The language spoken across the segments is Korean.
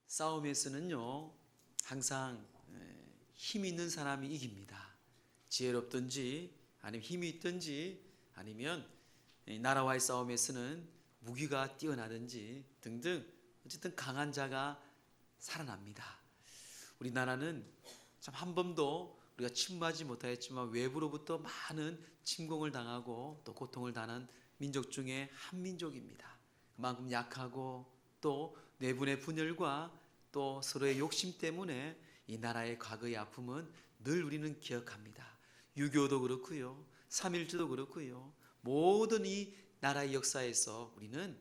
싸움에서는요, 항상 힘 있는 사람이 이깁니다. 지혜롭든지 아니면 힘이 있든지 아니면 나라와의 싸움에서는 무기가 뛰어나든지 등등 어쨌든 강한 자가 살아납니다. 우리나라는 참 한 번도 우리가 침범하지 못하였지만 외부로부터 많은 침공을 당하고 또 고통을 당한 민족 중에 한 민족입니다. 그만큼 약하고 또 내분의 분열과 또 서로의 욕심 때문에 이 나라의 과거의 아픔은 늘 우리는 기억합니다. 6.25도 그렇고요, 3.1주도 그렇고요, 모든 이 나라의 역사에서 우리는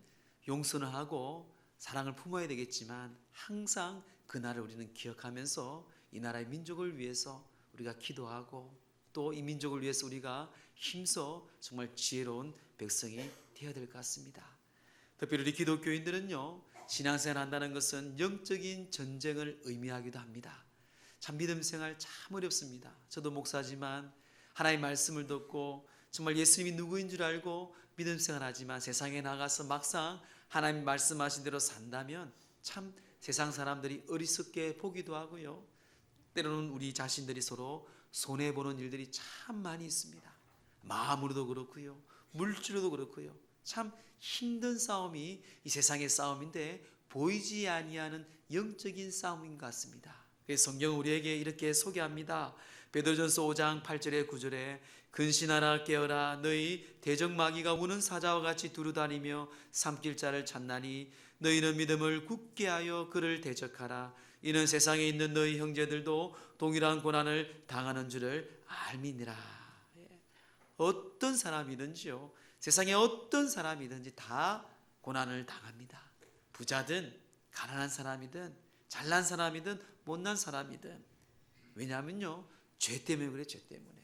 용서는 하고 사랑을 품어야 되겠지만 항상 그 날을 우리는 기억하면서 이 나라의 민족을 위해서 우리가 기도하고 또 이 민족을 위해서 우리가 힘써 정말 지혜로운 백성이 되어야 될 것 같습니다. 특별히 우리 기독교인들은요, 신앙생활 한다는 것은 영적인 전쟁을 의미하기도 합니다. 참 믿음 생활 참 어렵습니다. 저도 목사지만 하나님의 말씀을 듣고 정말 예수님이 누구인 줄 알고 믿음 생활하지만 세상에 나가서 막상 하나님 말씀하신 대로 산다면 참 세상 사람들이 어리석게 보기도 하고요, 때로는 우리 자신들이 서로 손해보는 일들이 참 많이 있습니다. 마음으로도 그렇고요, 물질로도 그렇고요, 참 힘든 싸움이 이 세상의 싸움인데 보이지 아니하는 영적인 싸움인 것 같습니다. 그래서 성경은 우리에게 이렇게 소개합니다. 베드로전서 5장 8절에 9절에 근신하라 깨어라 너희 대적마귀가 우는 사자와 같이 두루다니며 삼킬 자를 찾나니 너희는 믿음을 굳게 하여 그를 대적하라. 이는 세상에 있는 너희 형제들도 동일한 고난을 당하는 줄을 알미니라. 어떤 사람이든지요, 세상에 어떤 사람이든지 다 고난을 당합니다. 부자든 가난한 사람이든 잘난 사람이든 못난 사람이든. 왜냐하면요, 죄 때문에 그래요. 죄 때문에.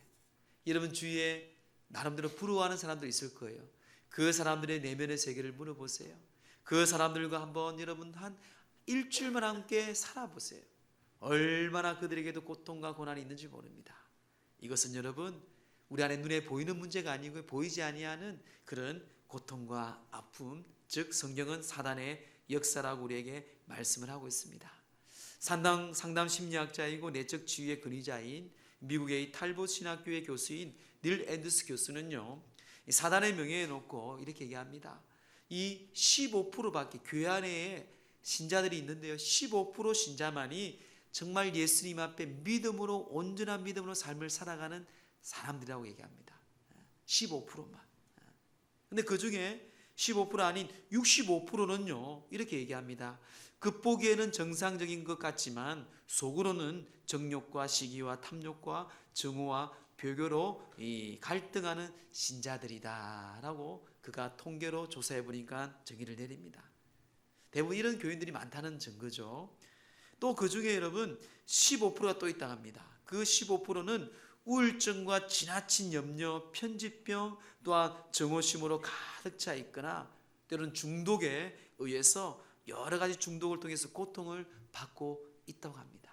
여러분 주위에 나름대로 부러워하는 사람들 있을 거예요. 그 사람들의 내면의 세계를 물어보세요. 그 사람들과 한번 여러분 한 일주일만 함께 살아보세요. 얼마나 그들에게도 고통과 고난이 있는지 모릅니다. 이것은 여러분 우리 안에 눈에 보이는 문제가 아니고 보이지 아니하는 그런 고통과 아픔, 즉 성경은 사단의 역사라고 우리에게 말씀을 하고 있습니다. 상담 심리학자이고 내적 지위의 근위자인 미국의 탈봇 신학교의 교수인 닐 앤더스 교수는요, 사단의 명예에 놓고 이렇게 얘기합니다. 이 15%밖에 교회 안에 신자들이 있는데요, 15% 신자만이 정말 예수님 앞에 믿음으로, 온전한 믿음으로 삶을 살아가는 사람들이라고 얘기합니다. 15%만. 근데 그 중에 15% 아닌 65%는요 이렇게 얘기합니다. 겉보기에는 정상적인 것 같지만 속으로는 정욕과 시기와 탐욕과 증오와 배교로 갈등하는 신자들이다 라고 그가 통계로 조사해 보니까 정의를 내립니다. 대부분 이런 교인들이 많다는 증거죠. 또 그 중에 여러분 15%가 또 있다고 합니다. 그 15%는 우울증과 지나친 염려, 편집병, 또한 증오심으로 가득 차 있거나 때로는 중독에 의해서 여러 가지 중독을 통해서 고통을 받고 있다고 합니다.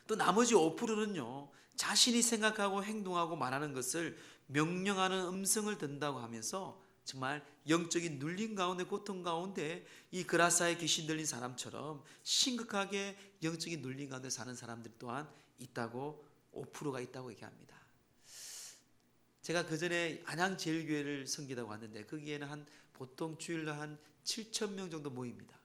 또 나머지 5%는요, 자신이 생각하고 행동하고 말하는 것을 명령하는 음성을 듣는다고 하면서 정말 영적인 눌림 가운데, 고통 가운데 이 그라사의 귀신 들린 사람처럼 심각하게 영적인 눌림 가운데 사는 사람들 또한 있다고, 5%가 있다고 얘기합니다. 제가 그전에 안양제일교회를 섬기다고 왔는데 거기에는 보통 주일날 한 7,000명 정도 모입니다.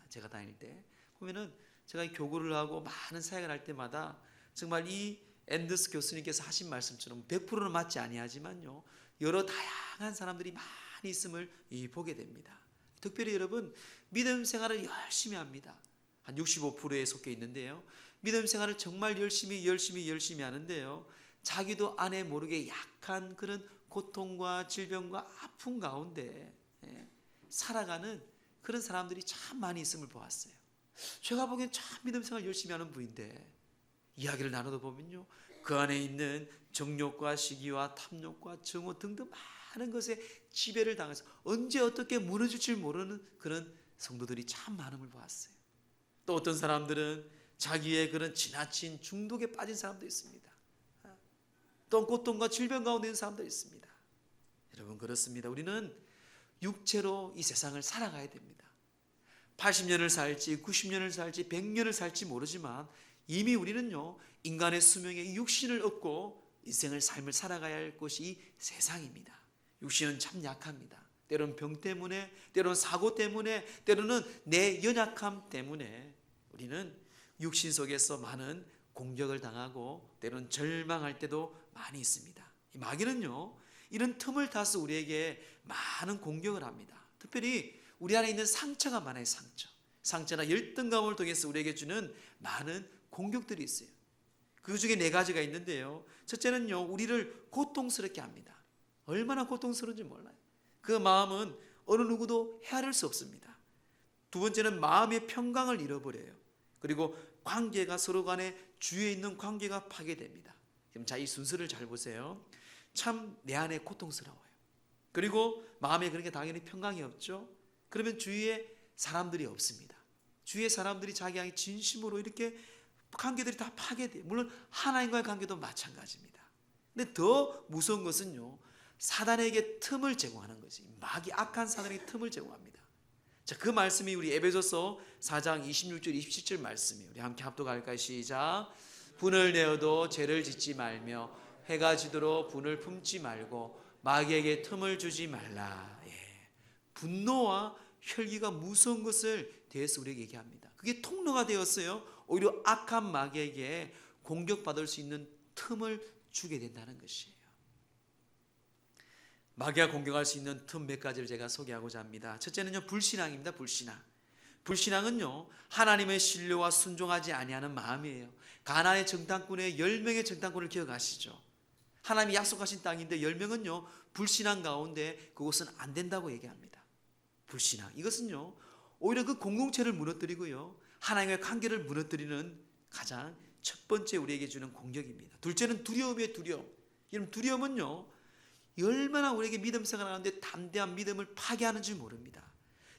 제가 다닐 때 보면은 제가 교구를 하고 많은 사역을 할 때마다 정말 이 앤더스 교수님께서 하신 말씀처럼 100%는 맞지 아니하지만요, 여러 다양한 사람들이 많이 있음을 보게 됩니다. 특별히 여러분 믿음 생활을 열심히 합니다. 한 65%에 속해 있는데요, 믿음 생활을 정말 열심히 하는데요, 자기도 안에 모르게 약한 그런 고통과 질병과 아픔 가운데 살아가는 그런 사람들이 참 많이 있음을 보았어요. 제가 보기엔 참 믿음 생활 열심히 하는 분인데 이야기를 나누다 보면요, 그 안에 있는 정욕과 시기와 탐욕과 증오 등등 많은 것에 지배를 당해서 언제 어떻게 무너질지 모르는 그런 성도들이 참 많음을 보았어요. 또 어떤 사람들은 자기의 그런 지나친 중독에 빠진 사람도 있습니다. 또 고통과 질병 가운데 있는 사람도 있습니다. 여러분 그렇습니다. 우리는 육체로 이 세상을 살아가야 됩니다. 80년을 살지 90년을 살지 100년을 살지 모르지만 이미 우리는요 인간의 수명에 육신을 얻고 인생을 삶을 살아가야 할 곳이 이 세상입니다. 육신은 참 약합니다. 때로는 병 때문에, 때로는 사고 때문에, 때로는 내 연약함 때문에 우리는 육신 속에서 많은 공격을 당하고 때로는 절망할 때도 많이 있습니다. 이 마귀는요 이런 틈을 타서 우리에게 많은 공격을 합니다. 특별히 우리 안에 있는 상처가 많아요. 상처나 열등감을 통해서 우리에게 주는 많은 공격들이 있어요. 그 중에 4가지가 있는데요, 첫째는요 우리를 고통스럽게 합니다. 얼마나 고통스러운지 몰라요. 그 마음은 어느 누구도 헤아릴 수 없습니다. 두 번째는 마음의 평강을 잃어버려요. 그리고 관계가 서로 간에 주위에 있는 관계가 파괴됩니다. 그럼 자, 이 순서를 잘 보세요. 참 내 안에 고통스러워요. 그리고 마음에 그렇게 당연히 평강이 없죠. 그러면 주위에 사람들이 없습니다. 주위에 사람들이 자기 향해 진심으로 이렇게 관계들이 다 파괴돼요. 물론 하나님과의 관계도 마찬가지입니다. 근데 더 무서운 것은요 사단에게 틈을 제공하는 거지. 마귀 악한 사단에게 틈을 제공합니다. 자, 그 말씀이 우리 에베소서 4장 26절 27절 말씀이에요. 우리 함께 합독할까요? 시작. 분을 내어도 죄를 짓지 말며 해가 지도록 분을 품지 말고 마귀에게 틈을 주지 말라. 분노와 혈기가 무서운 것을 대해서 우리에게 얘기합니다. 그게 통로가 되었어요. 오히려 악한 마귀에게 공격받을 수 있는 틈을 주게 된다는 것이에요. 마귀가 공격할 수 있는 틈 몇 가지를 제가 소개하고자 합니다. 첫째는요 불신앙입니다. 불신앙은요 하나님의 신뢰와 순종하지 아니하는 마음이에요. 가나안의 정탐꾼의 10명의 정탐꾼을 기억하시죠? 하나님이 약속하신 땅인데 10명은요 불신앙 가운데 그곳은 안 된다고 얘기합니다. 불신앙, 이것은요 오히려 그 공동체를 무너뜨리고요 하나님의 관계를 무너뜨리는 가장 첫 번째 우리에게 주는 공격입니다. 둘째는 두려움이에요. 이런 두려움은요 얼마나 우리에게 믿음 생활하는데 담대한 믿음을 파괴하는지 모릅니다.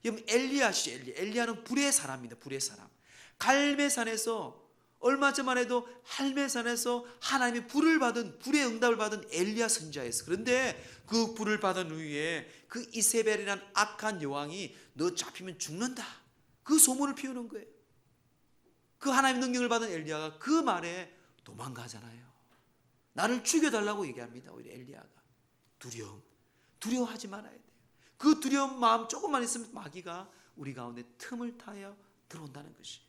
여러분 엘리야시죠. 엘리야는 불의 사람입니다. 불의 사람. 갈멜산에서 얼마 전만 해도 할멜산에서 하나님의 불의 응답을 받은 엘리야 선지자였어요. 그런데 그 불을 받은 후에 그 이세벨이라는 악한 여왕이 너 잡히면 죽는다, 그 소문을 피우는 거예요. 그 하나님의 능력을 받은 엘리야가 그 말에 도망가잖아요. 나를 죽여달라고 얘기합니다. 오히려 엘리야가. 두려워하지 말아야 돼요. 그 두려운 마음 조금만 있으면 마귀가 우리 가운데 틈을 타여 들어온다는 것이에요.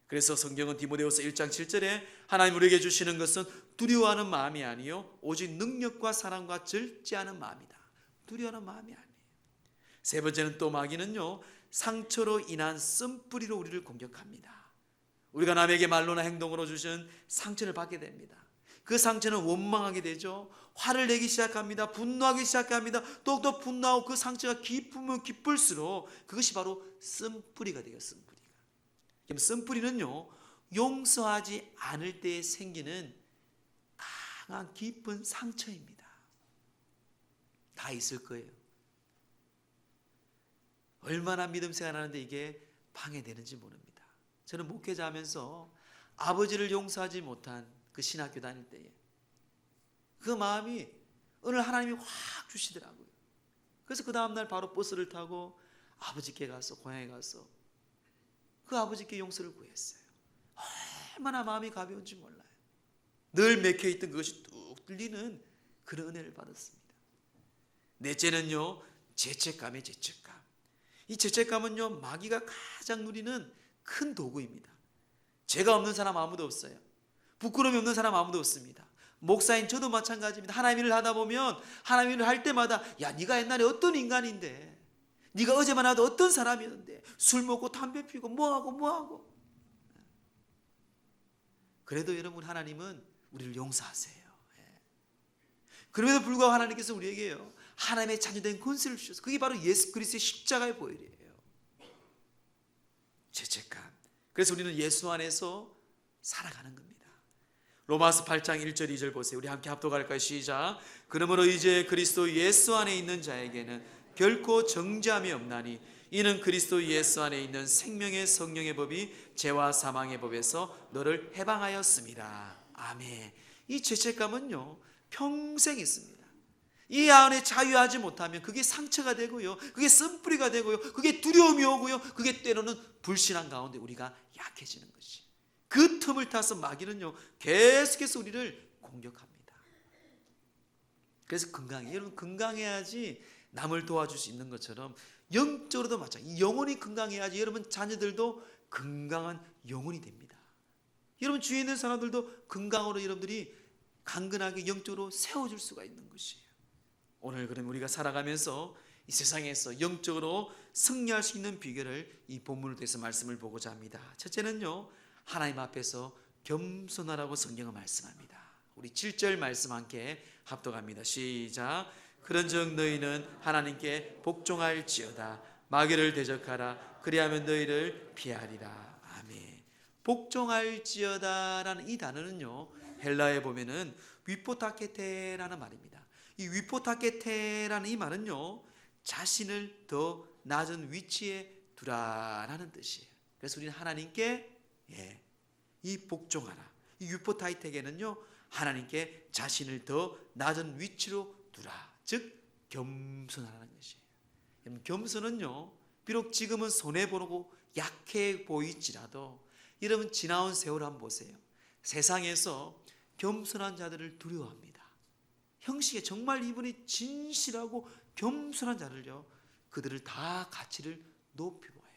그래서 성경은 디모데후서 1장 7절에 하나님 우리에게 주시는 것은 두려워하는 마음이 아니요 오직 능력과 사랑과 절제하는 마음이다. 두려워하는 마음이 아니에요. 세 번째는 또 마귀는요 상처로 인한 쓴뿌리로 우리를 공격합니다. 우리가 남에게 말로나 행동으로 주신 상처를 받게 됩니다. 그 상처는 원망하게 되죠. 화를 내기 시작합니다. 분노하기 시작합니다. 또 분노하고 그 상처가 깊으면 깊을수록 그것이 바로 쓴뿌리가 돼요. 쓴뿌리는요 용서하지 않을 때 생기는 강한 깊은 상처입니다. 다 있을 거예요. 얼마나 믿음 생활하는데 이게 방해되는지 모릅니다. 저는 목회자 하면서 아버지를 용서하지 못한 그 신학교 다닐 때에 그 마음이 어느 하나님이 확 주시더라고요. 그래서 그 다음날 바로 버스를 타고 아버지께 가서 고향에 가서 그 아버지께 용서를 구했어요. 얼마나 마음이 가벼운지 몰라요. 늘 맥혀있던 그것이 뚝 뚫리는 그런 은혜를 받았습니다. 넷째는요 죄책감이에요. 죄책감. 이 죄책감은요 마귀가 가장 누리는 큰 도구입니다. 죄가 없는 사람 아무도 없어요. 부끄러움이 없는 사람 아무도 없습니다. 목사인 저도 마찬가지입니다. 하나님 일을 하다 보면 하나님 일을 할 때마다 야 네가 옛날에 어떤 인간인데, 네가 어제만 하도 어떤 사람이었는데, 술 먹고 담배 피우고 뭐하고. 그래도 여러분 하나님은 우리를 용서하세요. 그럼에도 불구하고 하나님께서 우리에게요 하나님의 자녀된 권세를 주셔서 그게 바로 예수 그리스도의 십자가의 보혈이에요. 죄책감. 그래서 우리는 예수 안에서 살아가는 겁니다. 로마서 8장 1절 2절 보세요. 우리 함께 합독할까요? 시작. 그러므로 이제 그리스도 예수 안에 있는 자에게는 결코 정죄함이 없나니 이는 그리스도 예수 안에 있는 생명의 성령의 법이 죄와 사망의 법에서 너를 해방하였습니다. 아멘. 이 죄책감은요 평생 있습니다. 이 안에 자유하지 못하면 그게 상처가 되고요, 그게 쓴뿌리가 되고요, 그게 두려움이 오고요, 그게 때로는 불신앙 가운데 우리가 약해지는 것이, 그 틈을 타서 마귀는요 계속해서 우리를 공격합니다. 그래서 건강해, 여러분 건강해야지 남을 도와줄 수 있는 것처럼 영적으로도 마찬가지, 영혼이 건강해야지 여러분 자녀들도 건강한 영혼이 됩니다. 여러분 주위에 있는 사람들도 건강으로 여러분들이 강건하게 영적으로 세워줄 수가 있는 것이에요. 오늘 그럼 우리가 살아가면서 이 세상에서 영적으로 승리할 수 있는 비결을 이 본문을 통해서 말씀을 보고자 합니다. 첫째는요, 하나님 앞에서 겸손하라고 성경은 말씀합니다. 우리 7절 말씀 함께 합독합니다. 시작. 그런즉 너희는 하나님께 복종할지어다. 마귀를 대적하라. 그리하면 너희를 피하리라. 아멘. 복종할지어다라는 이 단어는요, 헬라에 보면은 위포타케테라는 말입니다. 이 위포타케테라는 이 말은요, 자신을 더 낮은 위치에 두라라는 뜻이에요. 그래서 우리는 하나님께 이 복종하라, 이 위포타이텍에는요 하나님께 자신을 더 낮은 위치로 두라, 즉 겸손하라는 것이에요. 겸손은요 비록 지금은 손해보고 약해 보일지라도 여러분 지나온 세월 한번 보세요. 세상에서 겸손한 자들을 두려워합니다. 형식에 정말 이분이 진실하고 겸손한 자를요, 그들을 다 가치를 높이 보여요.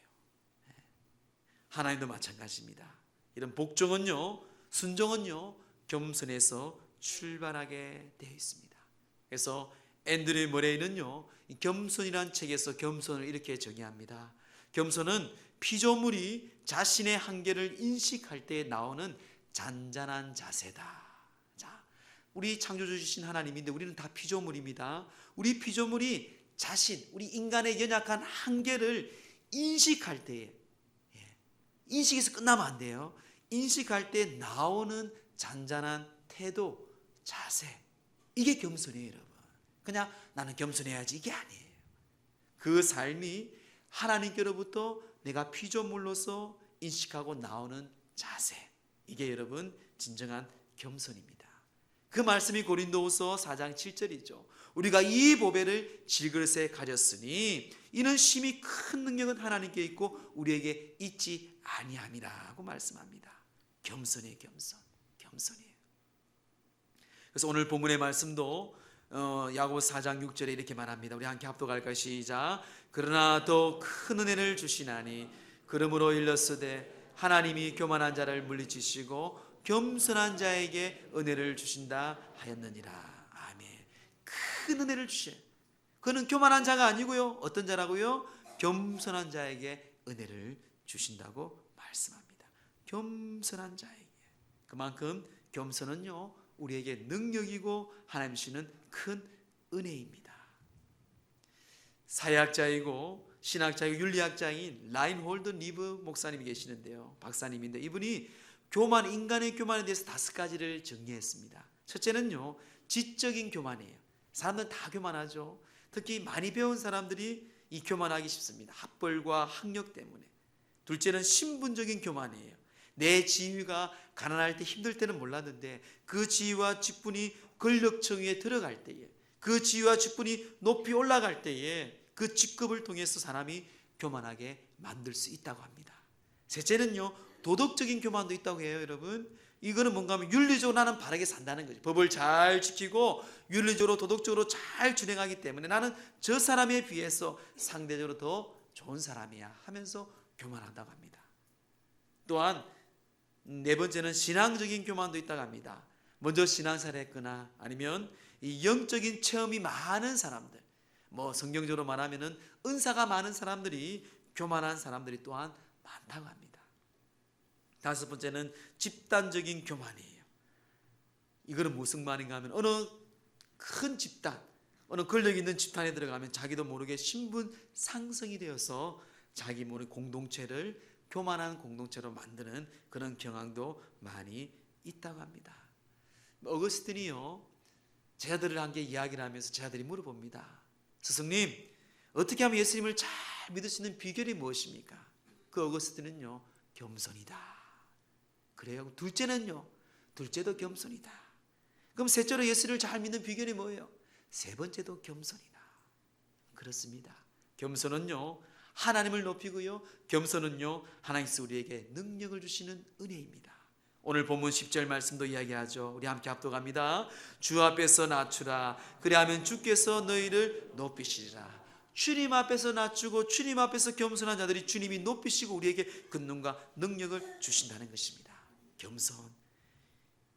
하나님도 마찬가지입니다. 이런 복종은요, 순종은요 겸손에서 출발하게 되어 있습니다. 그래서 앤드류 머레이는요 이 겸손이라는 책에서 겸손을 이렇게 정의합니다. 겸손은 피조물이 자신의 한계를 인식할 때 나오는 잔잔한 자세다. 자, 우리 창조주 주신 하나님인데 우리는 다 피조물입니다. 우리 피조물이 자신, 우리 인간의 연약한 한계를 인식할 때에, 인식에서 끝나면 안 돼요. 인식할 때 나오는 잔잔한 태도, 자세, 이게 겸손이에요. 여러분, 그냥 나는 겸손해야지 이게 아니에요. 그 삶이 하나님께로부터 내가 피조물로서 인식하고 나오는 자세, 이게 여러분 진정한 겸손입니다. 그 말씀이 고린도후서 4장 7절이죠. 우리가 이 보배를 질그릇에 가졌으니 이는 심히 큰 능력은 하나님께 있고 우리에게 있지 아니함이라고 말씀합니다. 겸손이에요. 겸손이에요. 그래서 오늘 본문의 말씀도 야고보서 4장 6절에 이렇게 말합니다. 우리 함께 합독할까요? 시작. 그러나 더 큰 은혜를 주시나니 그러므로 일렀으되 하나님이 교만한 자를 물리치시고 겸손한 자에게 은혜를 주신다 하였느니라. 아멘. 큰 은혜를 주셔요. 그는 교만한 자가 아니고요, 어떤 자라고요? 겸손한 자에게 은혜를 주신다고 말씀합니다. 겸손한 자에게. 그만큼 겸손은요 우리에게 능력이고 하나님 주시는 큰 은혜입니다. 사회학자이고 신학자이고 윤리학자인 라인홀드 리브 목사님이 계시는데요, 박사님인데 이분이 인간의 교만에 대해서 5가지를 정리했습니다. 첫째는요, 지적인 교만이에요. 사람들은 다 교만하죠. 특히 많이 배운 사람들이 이 교만하기 쉽습니다. 학벌과 학력 때문에. 둘째는 신분적인 교만이에요. 내 지위가 가난할 때 힘들 때는 몰랐는데 그 지위와 직분이 권력층 위에 들어갈 때에, 그 지위와 직분이 높이 올라갈 때에 그 직급을 통해서 사람이 교만하게 만들 수 있다고 합니다. 셋째는요, 도덕적인 교만도 있다고 해요. 여러분, 이거는 뭔가 하면 윤리적으로 나는 바르게 산다는 거죠. 법을 잘 지키고 윤리적으로 도덕적으로 잘 준행하기 때문에 나는 저 사람에 비해서 상대적으로 더 좋은 사람이야 하면서 교만한다고 합니다. 또한 네 번째는 신앙적인 교만도 있다고 합니다. 먼저 신앙생활을 했거나 아니면 이 영적인 체험이 많은 사람들, 뭐 성경적으로 말하면은 은사가 많은 사람들이 교만한 사람들이 또한 많다고 합니다. 다섯 번째는 집단적인 교만이에요. 이거는 무슨 말인가 하면 어느 큰 집단, 어느 권력 있는 집단에 들어가면 자기도 모르게 신분 상승이 되어서 자기 모르는 공동체를 교만한 공동체로 만드는 그런 경향도 많이 있다고 합니다. 어거스틴이요, 제자들을 함께 이야기를 하면서 제자들이 물어봅니다. 스승님, 어떻게 하면 예수님을 잘 믿을 수 있는 비결이 무엇입니까? 그 어거스틴은요, 겸손이다. 그래요. 둘째는요, 둘째도 겸손이다. 그럼 셋째로 예수를 잘 믿는 비결이 뭐예요? 세 번째도 겸손이다. 그렇습니다. 겸손은요, 하나님을 높이고요, 겸손은요, 하나님께서 우리에게 능력을 주시는 은혜입니다. 오늘 본문 10절 말씀도 이야기하죠. 우리 함께 합독합니다. 주 앞에서 낮추라. 그리하면 주께서 너희를 높이시리라. 주님 앞에서 낮추고 주님 앞에서 겸손한 자들이 주님이 높이시고 우리에게 권능과 능력을 주신다는 것입니다. 겸손.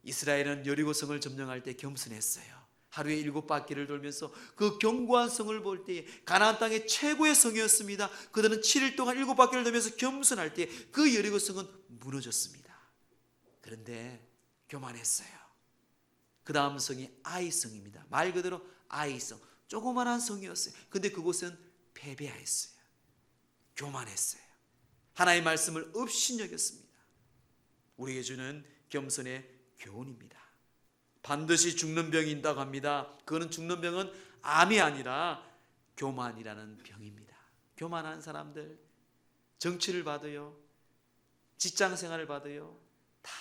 이스라엘은 여리고성을 점령할 때 겸손했어요. 하루에 7바퀴를 돌면서 그 견고한 성을 볼 때 가나안 땅의 최고의 성이었습니다. 그들은 7일 동안 7바퀴를 돌면서 겸손할 때 그 여리고성은 무너졌습니다. 그런데 교만했어요. 그 다음 성이 아이성입니다. 말 그대로 아이성, 조그만한 성이었어요. 근데 그곳은 패배하였어요. 교만했어요. 하나님의 말씀을 업신여겼습니다. 우리에게 주는 겸손의 교훈입니다. 반드시 죽는 병이 있다고 합니다. 그거는 죽는 병은 암이 아니라 교만이라는 병입니다. 교만한 사람들, 정치를 봐도요, 직장생활을 봐도요, 다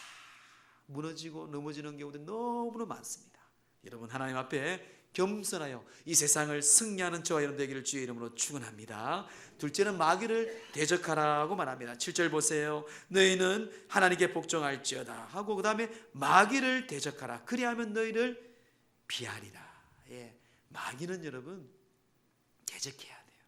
무너지고 넘어지는 경우도 너무나 많습니다. 여러분, 하나님 앞에 겸손하여 이 세상을 승리하는 저와 여러분 되기를 주의 이름으로 축원합니다. 둘째는 마귀를 대적하라고 말합니다. 7절 보세요. 너희는 하나님께 복종할지어다 하고 그 다음에 마귀를 대적하라. 그리하면 너희를 피하리라. 예, 마귀는 여러분 대적해야 돼요.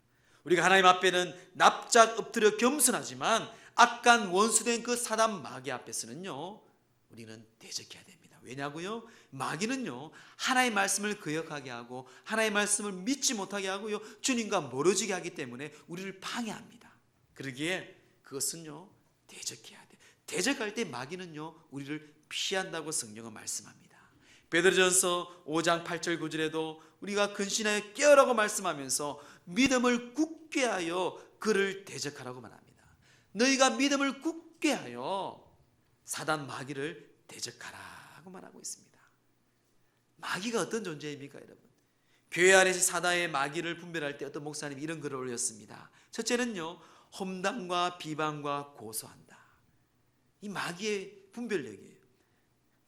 우리가 하나님 앞에는 납작 엎드려 겸손하지만 악한 원수된 그 사단 마귀 앞에서는요, 우리는 대적해야 됩니다. 왜냐고요? 마귀는요, 하나님의 말씀을 거역하게 하고 하나님의 말씀을 믿지 못하게 하고요, 주님과 멀어지게 하기 때문에 우리를 방해합니다. 그러기에 그것은요, 대적해야 돼요. 대적할 때 마귀는요, 우리를 피한다고 성경은 말씀합니다. 베드로전서 5장 8절 9절에도 우리가 근신하여 깨어라고 말씀하면서 믿음을 굳게 하여 그를 대적하라고 말합니다. 너희가 믿음을 굳게 하여 사단 마귀를 대적하라고 말하고 있습니다. 마귀가 어떤 존재입니까, 여러분? 교회 안에서 사단의 마귀를 분별할 때 어떤 목사님이 이런 글을 올렸습니다. 첫째는요, 험담과 비방과 고소한다. 이 마귀의 분별력이에요.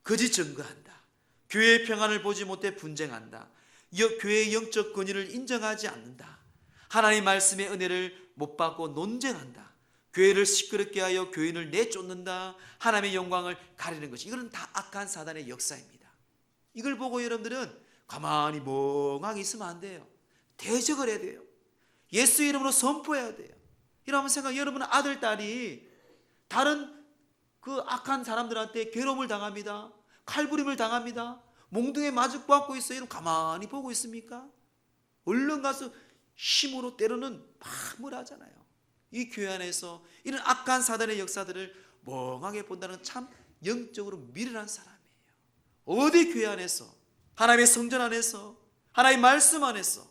거짓 증거한다. 교회의 평안을 보지 못해 분쟁한다. 교회의 영적 권위를 인정하지 않는다. 하나님의 말씀의 은혜를 못 받고 논쟁한다. 교회를 시끄럽게 하여 교인을 내쫓는다. 하나님의 영광을 가리는 것이, 이거는 다 악한 사단의 역사입니다. 이걸 보고 여러분들은 가만히 멍하게 있으면 안 돼요. 대적을 해야 돼요. 예수 이름으로 선포해야 돼요. 이러면 생각, 여러분 아들, 딸이 다른 그 악한 사람들한테 괴로움을 당합니다. 칼부림을 당합니다. 몽둥이에 맞고 있어요. 이러면 가만히 보고 있습니까? 얼른 가서 힘으로 때로는 막 하잖아요. 이 교회 안에서 이런 악한 사단의 역사들을 멍하게 본다는 참 영적으로 미련한 사람이에요. 어디 교회 안에서, 하나님의 성전 안에서, 하나님의 말씀 안에서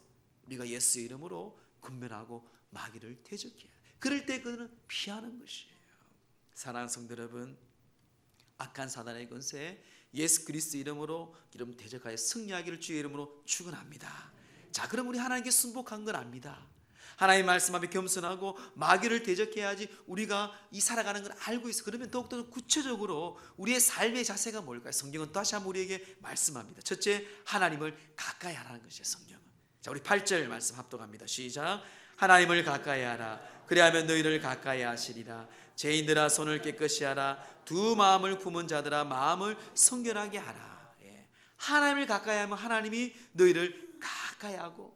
우리가 예수 이름으로 군면하고 마귀를 대적해야 해요. 그럴 때 그들은 피하는 것이에요. 사랑하는 성도 여러분, 악한 사단의 권세 예수 그리스도 이름으로 이름 대적하여 승리하기를 주의 이름으로 축원합니다. 자, 그럼 우리 하나님께 순복한 건 압니다. 하나님의 말씀 앞에 겸손하고 마귀를 대적해야지 우리가 이 살아가는 걸 알고 있어. 그러면 더욱더 구체적으로 우리의 삶의 자세가 뭘까요? 성경은 다시 한번 우리에게 말씀합니다. 첫째, 하나님을 가까이 하라는 것이에요. 성경은. 자, 우리 8절 말씀 합독합니다. 시작. 하나님을 가까이 하라. 그리하면 너희를 가까이 하시리라. 죄인들아 손을 깨끗이 하라. 두 마음을 품은 자들아 마음을 성결하게 하라. 예. 하나님을 가까이 하면 하나님이 너희를 가까이 하고,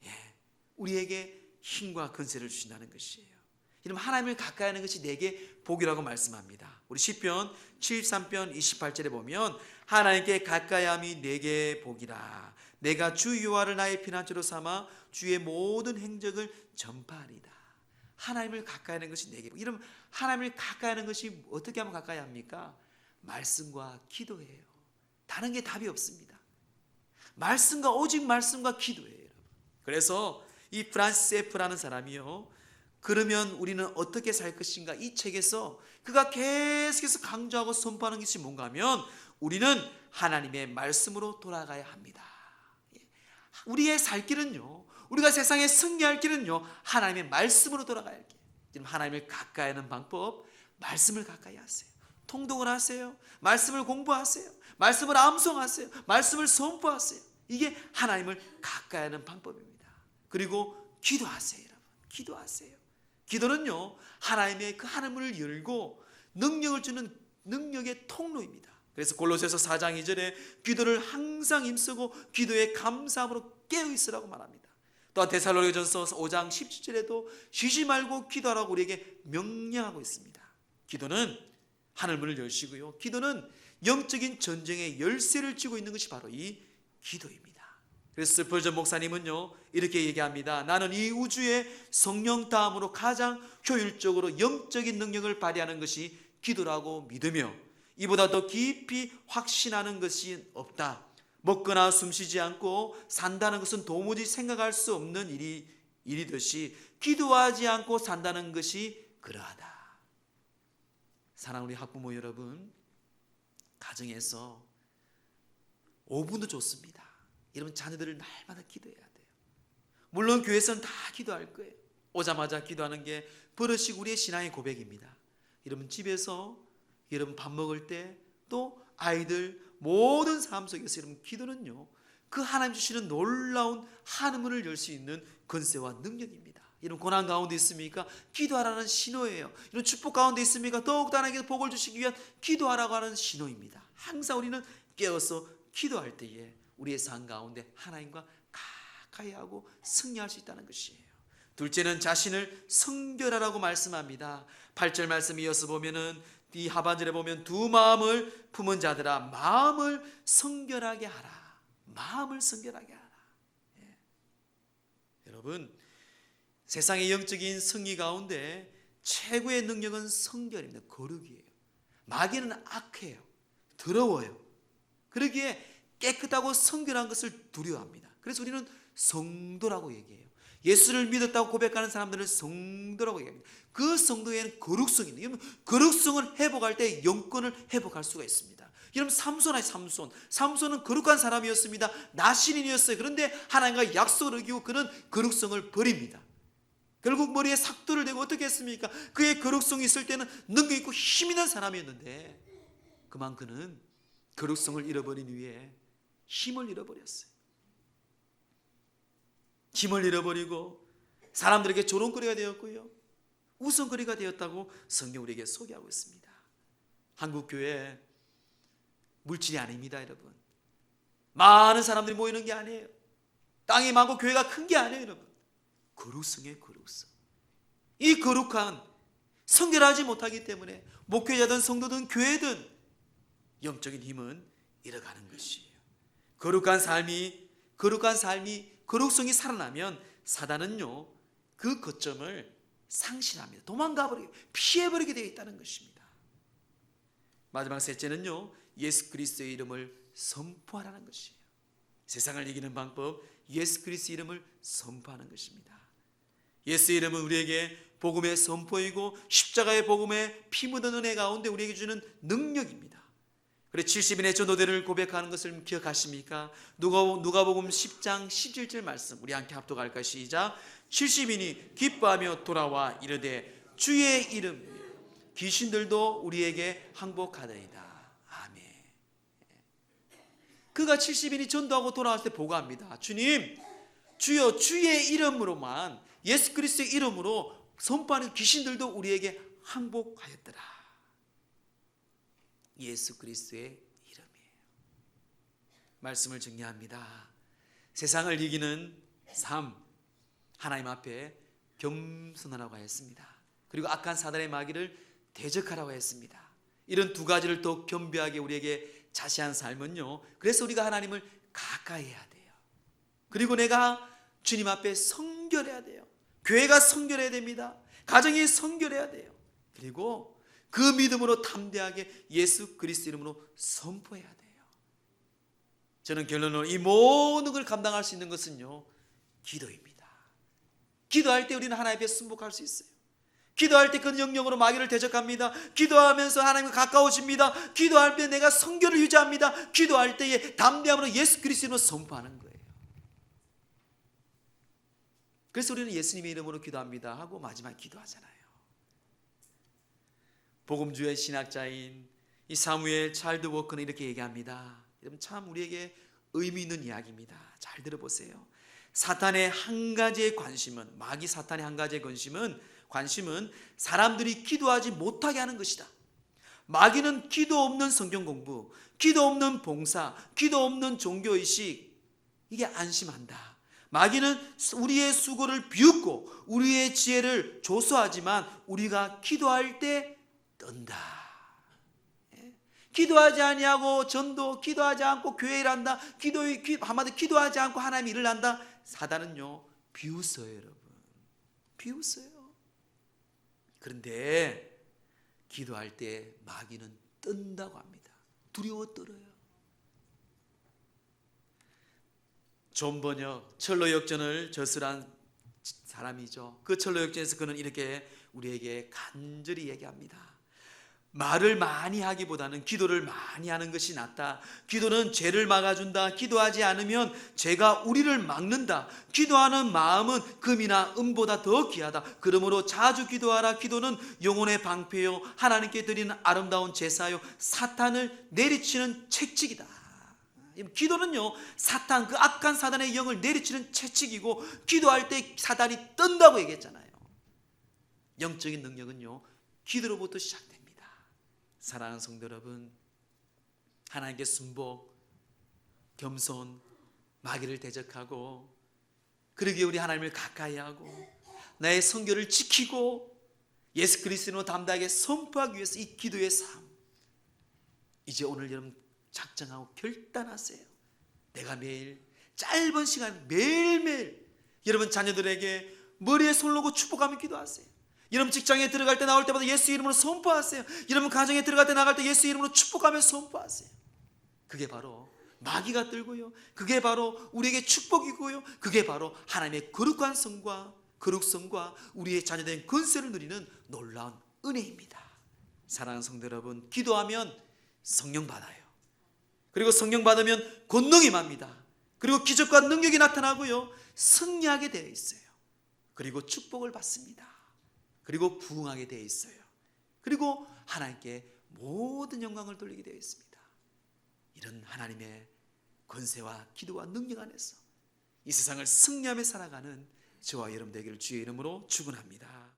예, 우리에게 힘과 권세를 주신다는 것이에요. 이러면 하나님을 가까이 하는 것이 내게 복이라고 말씀합니다. 우리 시편 73편 28절에 보면 하나님께 가까이 함이 내게 복이라. 내가 주 여호와를 나의 피난처로 삼아 주의 모든 행적을 전파하리다. 하나님을 가까이 하는 것이 내게 복. 이러면 하나님을 가까이 하는 것이 어떻게 하면 가까이 합니까? 말씀과 기도예요. 다른 게 답이 없습니다. 말씀과, 오직 말씀과 기도예요, 여러분. 그래서 이 프란시스 F라는 사람이요, 그러면 우리는 어떻게 살 것인가, 이 책에서 그가 계속해서 강조하고 선포하는 것이 뭔가 하면 우리는 하나님의 말씀으로 돌아가야 합니다. 우리의 살 길은요, 우리가 세상에 승리할 길은요, 하나님의 말씀으로 돌아가야 할 길. 지금 하나님을 가까이 하는 방법, 말씀을 가까이 하세요. 통독을 하세요. 말씀을 공부하세요. 말씀을 암송하세요. 말씀을 선포하세요. 이게 하나님을 가까이 하는 방법입니다. 그리고 기도하세요, 여러분. 기도하세요. 기도는요, 하나님의 그 하늘문을 열고 능력을 주는 능력의 통로입니다. 그래서 골로새서 4장 2절에 기도를 항상 힘쓰고 기도에 감사함으로 깨어있으라고 말합니다. 또한 데살로니가전서 5장 17절에도 쉬지 말고 기도하라고 우리에게 명령하고 있습니다. 기도는 하늘문을 열시고요, 기도는 영적인 전쟁의 열쇠를 쥐고 있는 것이 바로 이 기도입니다. 그래서 스펄전 목사님은요, 이렇게 얘기합니다. 나는 이 우주의 성령 다음으로 가장 효율적으로 영적인 능력을 발휘하는 것이 기도라고 믿으며 이보다 더 깊이 확신하는 것이 없다. 먹거나 숨쉬지 않고 산다는 것은 도무지 생각할 수 없는 일이듯이 기도하지 않고 산다는 것이 그러하다. 사랑하는 우리 학부모 여러분, 가정에서 5분도 좋습니다. 여러분 자녀들을 날마다 기도해야 돼요. 물론 교회에서는 다 기도할 거예요. 오자마자 기도하는 게 버릇이 우리의 신앙의 고백입니다. 여러분 집에서, 여러분 밥 먹을 때, 또 아이들 모든 삶 속에서 여러분 기도는요, 그 하나님 주시는 놀라운 하늘문을 열 수 있는 권세와 능력입니다. 여러분 고난 가운데 있습니까? 기도하라는 신호예요. 여러분 축복 가운데 있습니까? 더욱 하나님께 복을 주시기 위한 기도하라고 하는 신호입니다. 항상 우리는 깨어서 기도할 때에 우리의 삶 가운데 하나님과 가까이 하고 승리할 수 있다는 것이에요. 둘째는 자신을 성결하라고 말씀합니다. 8절 말씀 이어서 보면은 이 하반절에 보면 두 마음을 품은 자들아 마음을 성결하게 하라. 마음을 성결하게 하라. 예. 여러분 세상의 영적인 승리 가운데 최고의 능력은 성결입니다. 거룩이에요. 마귀는 악해요. 더러워요. 그러기에 깨끗하고 성결한 것을 두려워합니다. 그래서 우리는 성도라고 얘기해요. 예수를 믿었다고 고백하는 사람들은 성도라고 얘기합니다. 그 성도에는 거룩성이 있는, 거룩성을 회복할 때 영권을 회복할 수가 있습니다. 여러분 삼손아요. 삼손은 거룩한 사람이었습니다. 나신인이었어요. 그런데 하나님과 약속을 어기고 그는 거룩성을 버립니다. 결국 머리에 삭도를 대고 어떻게 했습니까? 그의 거룩성이 있을 때는 능력 있고 힘 있는 사람이었는데 그만 그는 거룩성을 잃어버린 후에 힘을 잃어버렸어요. 힘을 잃어버리고 사람들에게 조롱거리가 되었고요, 우스갯거리가 되었다고 성경 우리에게 소개하고 있습니다. 한국교회 물질이 아닙니다. 여러분 많은 사람들이 모이는 게 아니에요. 땅이 많고 교회가 큰 게 아니에요. 여러분 거룩성의 거룩성. 이 거룩한 성결하지 못하기 때문에 목회자든 성도든 교회든 영적인 힘은 잃어가는 것이에요. 거룩한 삶이 거룩성이 살아나면 사단은요 그 거점을 상실합니다. 도망가버리게, 피해버리게 되어 있다는 것입니다. 마지막 셋째는요 예수 그리스도의 이름을 선포하라는 것이에요. 세상을 이기는 방법, 예수 그리스도의 이름을 선포하는 것입니다. 예수의 이름은 우리에게 복음의 선포이고 십자가의 복음의 피 묻은 은혜 가운데 우리에게 주는 능력입니다. 그래 70인의 전도대를 고백하는 것을 기억하십니까? 누가복음 10장 17절 말씀 우리 함께 합독할까요? 시작. 70인이 기뻐하며 돌아와 이르되 주의 이름 귀신들도 우리에게 항복하더이다. 아멘. 그가 70인이 전도하고 돌아왔을 때 보고합니다. 주님, 주여 주의 이름으로만, 예수 그리스도의 이름으로 선포하는 귀신들도 우리에게 항복하였더라. 예수 그리스도의 이름이에요. 말씀을 정리합니다. 세상을 이기는 삶, 하나님 앞에 겸손하라고 했습니다. 그리고 악한 사단의 마귀를 대적하라고 했습니다. 이런 두 가지를 더 겸비하게 우리에게 자시한 삶은요, 그래서 우리가 하나님을 가까이 해야 돼요. 그리고 내가 주님 앞에 성결해야 돼요. 교회가 성결해야 됩니다. 가정이 성결해야 돼요. 그리고 그 믿음으로 담대하게 예수 그리스도 이름으로 선포해야 돼요. 저는 결론으로 이 모든 걸 감당할 수 있는 것은요 기도입니다. 기도할 때 우리는 하나님 앞에 승복할 수 있어요. 기도할 때 그 영역으로 마귀를 대적합니다. 기도하면서 하나님과 가까워집니다. 기도할 때 내가 성결을 유지합니다. 기도할 때에 담대함으로 예수 그리스도 이름으로 선포하는 거예요. 그래서 우리는 예수님의 이름으로 기도합니다 하고 마지막 기도하잖아요. 복음주의 신학자인 이 사무엘 찰드 워커는 이렇게 얘기합니다. 여러분 참 우리에게 의미 있는 이야기입니다. 잘 들어보세요. 사탄의 한 가지의 관심은, 마귀 사탄의 한 가지의 관심은 사람들이 기도하지 못하게 하는 것이다. 마귀는 기도 없는 성경 공부, 기도 없는 봉사, 기도 없는 종교의식, 이게 안심한다. 마귀는 우리의 수고를 비웃고 우리의 지혜를 조소하지만 우리가 기도할 때 뜬다. 기도하지 아니하고 전도, 기도하지 않고 교회 일한다, 한마디로 기도하지 않고 하나님 일을 한다. 사단은요 비웃어요. 여러분, 비웃어요. 그런데 기도할 때 마귀는 뜬다고 합니다. 두려워 떨어요. 존 번역 철로 역전을 저술한 사람이죠. 그 철로 역전에서 그는 이렇게 우리에게 간절히 얘기합니다. 말을 많이 하기보다는 기도를 많이 하는 것이 낫다. 기도는 죄를 막아준다. 기도하지 않으면 죄가 우리를 막는다. 기도하는 마음은 금이나 은보다 더 귀하다. 그러므로 자주 기도하라. 기도는 영혼의 방패요, 하나님께 드리는 아름다운 제사요, 사탄을 내리치는 채찍이다. 기도는요 사탄, 그 악한 사단의 영을 내리치는 채찍이고, 기도할 때 사단이 뜬다고 얘기했잖아요. 영적인 능력은요 기도로부터 시작됩니다. 사랑하는 성도 여러분, 하나님께 순복, 겸손, 마귀를 대적하고, 그러기에 우리 하나님을 가까이 하고 나의 성결을 지키고 예수 그리스도로 담대하게 선포하기 위해서 이 기도의 삶, 이제 오늘 여러분 작정하고 결단하세요. 내가 매일 짧은 시간 매일매일 여러분 자녀들에게 머리에 손 놓고 축복하며 기도하세요. 여러분 직장에 들어갈 때 나올 때마다 예수 이름으로 선포하세요. 여러분 가정에 들어갈 때 나갈 때 예수 이름으로 축복하며 선포하세요. 그게 바로 마귀가 들고요, 그게 바로 우리에게 축복이고요, 그게 바로 하나님의 거룩한 거룩성과 우리의 자녀된 권세를 누리는 놀라운 은혜입니다. 사랑하는 성도 여러분, 기도하면 성령 받아요. 그리고 성령 받으면 권능이 임합니다. 그리고 기적과 능력이 나타나고요, 승리하게 되어 있어요. 그리고 축복을 받습니다. 그리고 부흥하게 되어 있어요. 그리고 하나님께 모든 영광을 돌리게 되어 있습니다. 이런 하나님의 권세와 기도와 능력 안에서 이 세상을 승리하며 살아가는 저와 여러분 되기를 주의 이름으로 축원합니다.